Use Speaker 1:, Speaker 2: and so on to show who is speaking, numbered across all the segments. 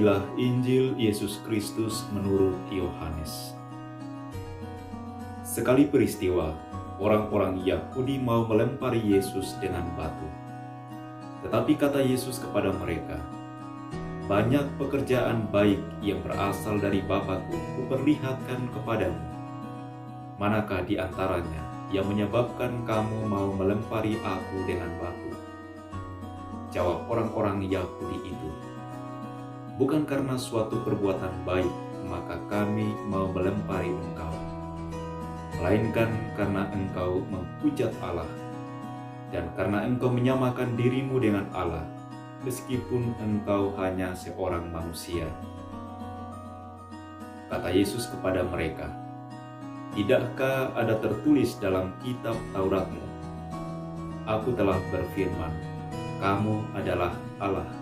Speaker 1: Inilah Injil Yesus Kristus menurut Yohanes. Sekali peristiwa, orang-orang Yahudi mau melempari Yesus dengan batu. Tetapi kata Yesus kepada mereka, "Banyak pekerjaan baik yang berasal dari Bapa-Ku kuperlihatkan kepadamu. Manakah di antaranya yang menyebabkan kamu mau melempari Aku dengan batu?" Jawab orang-orang Yahudi itu, "Bukan karena suatu perbuatan baik, maka kami mau melempari engkau, melainkan karena engkau menghujat Allah, dan karena engkau menyamakan dirimu dengan Allah, meskipun engkau hanya seorang manusia." Kata Yesus kepada mereka, "Tidakkah ada tertulis dalam kitab Tauratmu, Aku telah berfirman, kamu adalah Allah?"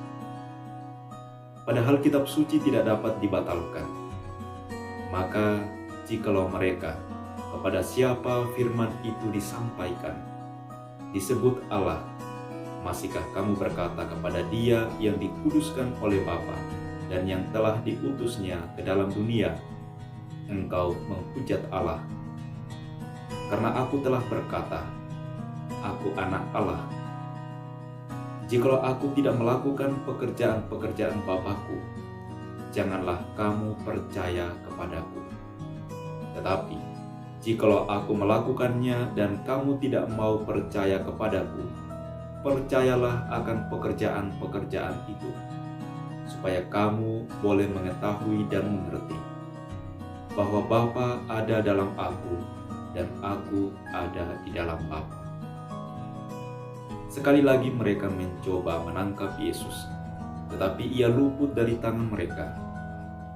Speaker 1: Padahal kitab suci tidak dapat dibatalkan. Maka jikalau mereka kepada siapa firman itu disampaikan disebut Allah, masihkah kamu berkata kepada Dia yang dikuduskan oleh Bapa dan yang telah diutusnya ke dalam dunia, engkau menghujat Allah? Karena Aku telah berkata, Aku anak Allah. Jikalau Aku tidak melakukan pekerjaan-pekerjaan Bapa-Ku, janganlah kamu percaya kepadaku. Tetapi jikalau Aku melakukannya dan kamu tidak mau percaya kepadaku, percayalah akan pekerjaan-pekerjaan itu, supaya kamu boleh mengetahui dan mengerti bahwa Bapa ada dalam Aku dan Aku ada di dalam Bapa. Sekali lagi mereka mencoba menangkap Yesus, tetapi Ia luput dari tangan mereka.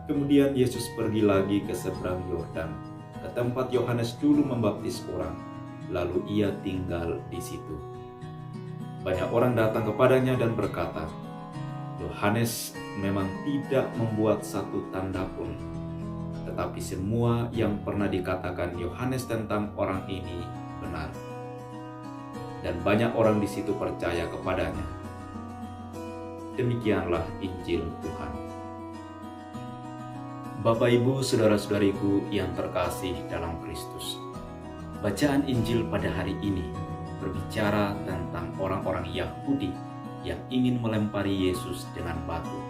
Speaker 1: Kemudian Yesus pergi lagi ke seberang Yordan, ke tempat Yohanes dulu membaptis orang, lalu Ia tinggal di situ. Banyak orang datang kepadanya dan berkata, "Yohanes memang tidak membuat satu tanda pun, tetapi semua yang pernah dikatakan Yohanes tentang orang ini benar." Dan banyak orang di situ percaya kepadanya. Demikianlah Injil Tuhan. Bapak, Ibu, saudara-saudariku yang terkasih dalam Kristus, bacaan Injil pada hari ini berbicara tentang orang-orang Yahudi yang ingin melempari Yesus dengan batu.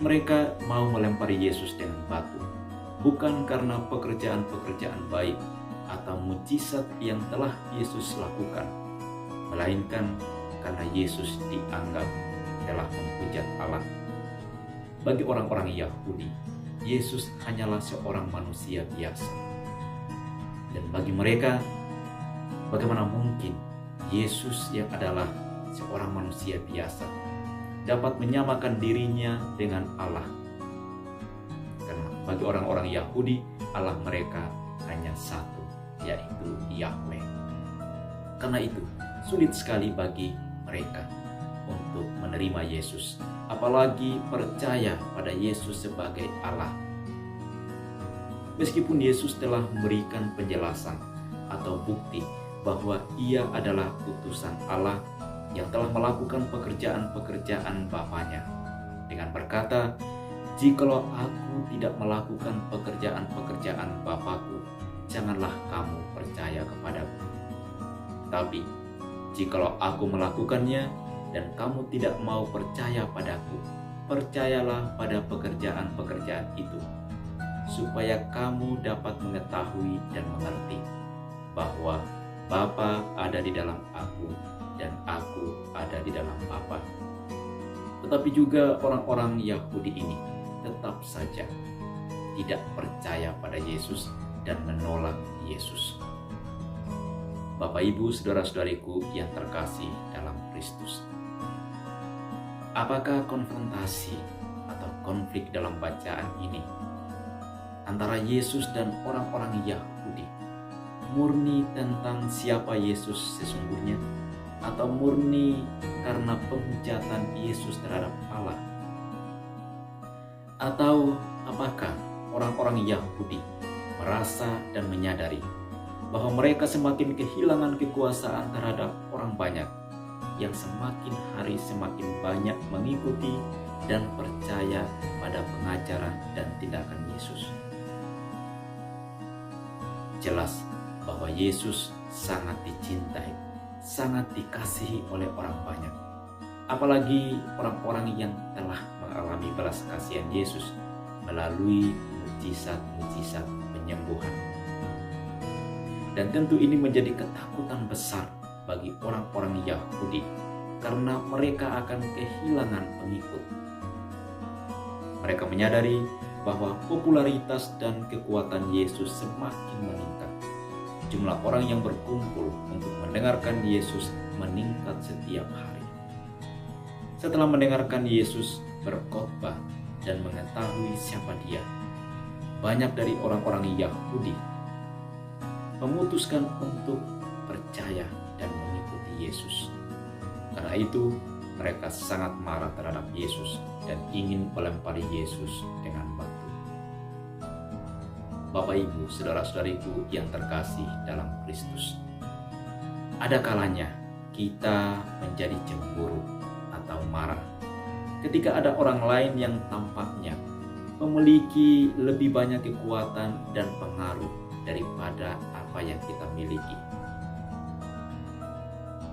Speaker 1: Mereka mau melempari Yesus dengan batu, bukan karena pekerjaan-pekerjaan baik atau mujizat yang telah Yesus lakukan, melainkan karena Yesus dianggap telah menghujat Allah. Bagi orang-orang Yahudi, Yesus hanyalah seorang manusia biasa. Dan bagi mereka, bagaimana mungkin Yesus yang adalah seorang manusia biasa dapat menyamakan dirinya dengan Allah? Karena bagi orang-orang Yahudi, Allah mereka hanya satu, yaitu Yahweh. Karena itu, sulit sekali bagi mereka untuk menerima Yesus, apalagi percaya pada Yesus sebagai Allah. Meskipun Yesus telah memberikan penjelasan atau bukti bahwa Ia adalah utusan Allah yang telah melakukan pekerjaan-pekerjaan Bapanya, dengan berkata, "Jikalau Aku tidak melakukan pekerjaan-pekerjaan Bapa-Ku, janganlah kamu percaya kepadaku. Tapi jikalau Aku melakukannya dan kamu tidak mau percaya padaku, percayalah pada pekerjaan-pekerjaan itu, supaya kamu dapat mengetahui dan mengerti bahwa Bapa ada di dalam Aku dan Aku ada di dalam Bapa." Tetapi juga orang-orang Yahudi ini tetap saja tidak percaya pada Yesus dan menolak Yesus. Bapak, Ibu, saudara-saudariku yang terkasih dalam Kristus, apakah konfrontasi atau konflik dalam bacaan ini antara Yesus dan orang-orang Yahudi murni tentang siapa Yesus sesungguhnya, atau murni karena penghujatan Yesus terhadap Allah? Atau apakah orang-orang Yahudi merasa dan menyadari bahwa mereka semakin kehilangan kekuasaan terhadap orang banyak yang semakin hari semakin banyak mengikuti dan percaya pada pengajaran dan tindakan Yesus. Jelas bahwa Yesus sangat dicintai, sangat dikasihi oleh orang banyak. Apalagi orang-orang yang telah mengalami belas kasihan Yesus melalui mujizat-mujizat penyembuhan. Dan tentu ini menjadi ketakutan besar bagi orang-orang Yahudi karena mereka akan kehilangan pengikut. Mereka menyadari bahwa popularitas dan kekuatan Yesus semakin meningkat. Jumlah orang yang berkumpul untuk mendengarkan Yesus meningkat setiap hari. Setelah mendengarkan Yesus berkhotbah dan mengetahui siapa Dia, banyak dari orang-orang Yahudi memutuskan untuk percaya dan mengikuti Yesus. Karena itu, mereka sangat marah terhadap Yesus dan ingin melempari Yesus dengan batu. Bapak, Ibu, saudara-saudariku yang terkasih dalam Kristus, ada kalanya kita menjadi cemburu atau marah ketika ada orang lain yang tampaknya memiliki lebih banyak kekuatan dan pengaruh daripada apa yang kita miliki.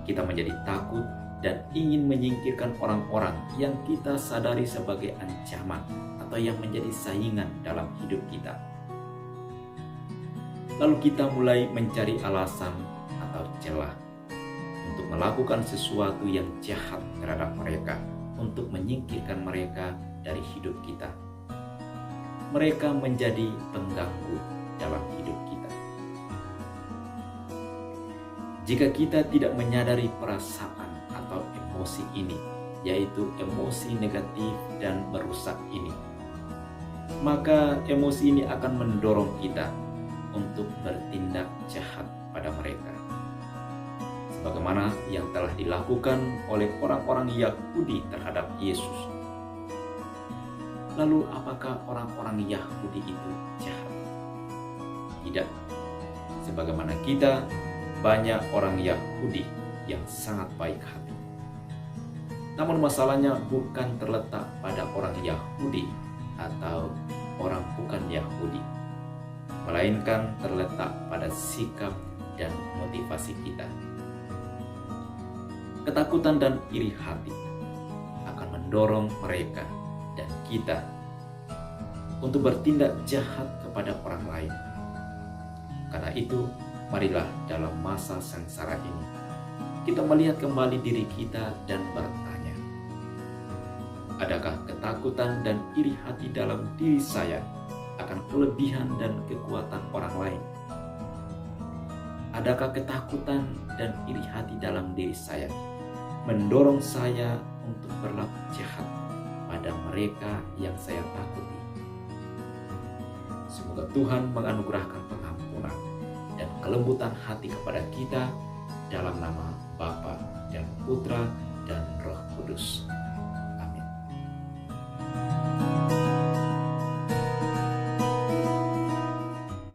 Speaker 1: Kita menjadi takut dan ingin menyingkirkan orang-orang yang kita sadari sebagai ancaman atau yang menjadi saingan dalam hidup kita. Lalu kita mulai mencari alasan atau celah untuk melakukan sesuatu yang jahat terhadap mereka, untuk menyingkirkan mereka dari hidup kita. Mereka menjadi pengganggu dalam hidup kita. Jika kita tidak menyadari perasaan atau emosi ini, yaitu emosi negatif dan merusak ini, maka emosi ini akan mendorong kita untuk bertindak jahat pada mereka. Sebagaimana yang telah dilakukan oleh orang-orang Yahudi terhadap Yesus. Lalu apakah orang-orang Yahudi itu jahat? Tidak. Sebagaimana kita, banyak orang Yahudi yang sangat baik hati. Namun masalahnya bukan terletak pada orang Yahudi atau orang bukan Yahudi, melainkan terletak pada sikap dan motivasi kita. Ketakutan dan iri hati akan mendorong mereka dan kita untuk bertindak jahat kepada orang lain. Karena itu, marilah dalam masa sengsara ini kita melihat kembali diri kita dan bertanya, adakah ketakutan dan iri hati dalam diri saya akan kelebihan dan kekuatan orang lain? Adakah ketakutan dan iri hati dalam diri saya mendorong saya untuk berlaku jahat pada mereka yang saya takuti? Semoga Tuhan menganugerahkan pengampunan dan kelembutan hati kepada kita dalam nama Bapa dan Putra dan Roh Kudus.